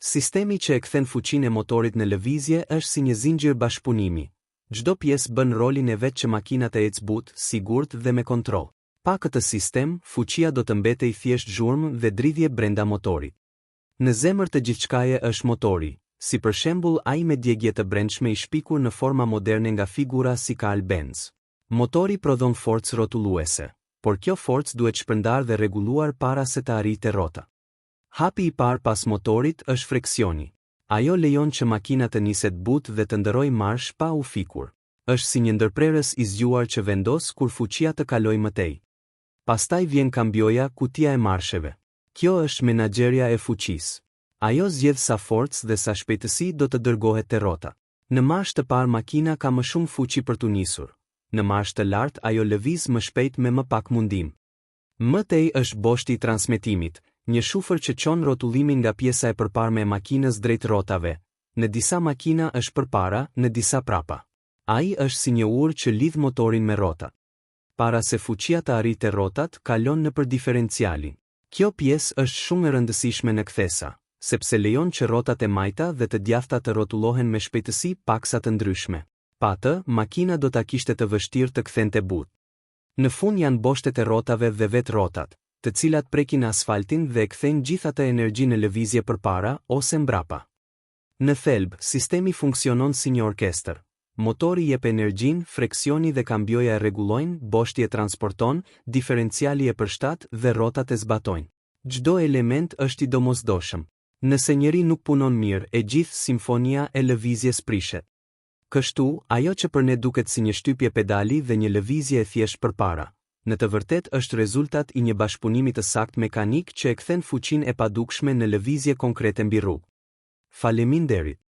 Sistemi që e kthen fuqinë e motorit në lëvizje është si një zinxhir bashkëpunimi. Çdo pjesë bën rolin e vet që makina të ecë butë, sigurt dhe me kontroll. Pa këtë sistem, fuqia do të mbetej thjesht zhurmë dhe dridhje brenda motorit. Në zemër të gjithçkaje është motori, si për shembull ai me djegje të brendshme i shpikur në forma moderne nga figura si Carl Benz. Motori prodhon forcë rrotulluese, por kjo forcë duhet shpërndar dhe rregulluar para se të arrijë rrota. Hapi i parë pas motorit është friksioni. Ajo lejon që makina të niset butë dhe të ndërrojë marsh pa u fikur. Është si një ndërprerës i zgjuar që vendos kur fuqia të kalojë më tej. Pastaj vjen kambioja, kutia e marsheve. Kjo është menaxherja e fuqisë. Ajo zgjedh sa forcë dhe sa shpejtësi do të dërgohet te rrota. Në marsh të parë makina ka më shumë fuqi për t'u nisur. Në marsh të lartë ajo lëviz më shpejt me më pak mundim. Më tej është boshti i transmetimit, një shufër që çon rrotullimin nga pjesa e përparme e makinës drejt rrotave. Në disa makina është përpara, në disa prapa. Ai është si një ur që lidh motorin me rrotat. Para se fuqia të arrijë te rrotat, kalon nëpër diferencialin. Kjo pjesë është shumë e rëndësishme në kthesa, sepse lejon që rrotat e majta dhe të djathta të rrotullohen me shpejtësi paksa të ndryshme. Pa të, makina do ta kishte të vështirë të kthente butë. Në fund janë boshtet e rrotave dhe vetë rrotat, të cilat prekin asfaltin dhe e kthejnë gjithatë energji në lëvizje përpara ose mbrapa. Në thelb, sistemi funksionon si një orkestër. Motori jep energjinë, friksioni dhe kambioja e rregullojnë, boshti e transporton, diferenciali e përshtat dhe rrotat e zbatojnë. Çdo element është i domosdoshëm. Nëse njëri nuk punon mirë, e gjithë simfonia e lëvizjes prishet. Kështu, ajo që për ne duket si një shtypje pedali dhe një lëvizje e thjesht përpara, në të vërtetë është rezultat i një bashkëpunimi të saktë mekanik që e kthen fuqinë e padukshme në lëvizje konkrete mbi rrugë. Faleminderit.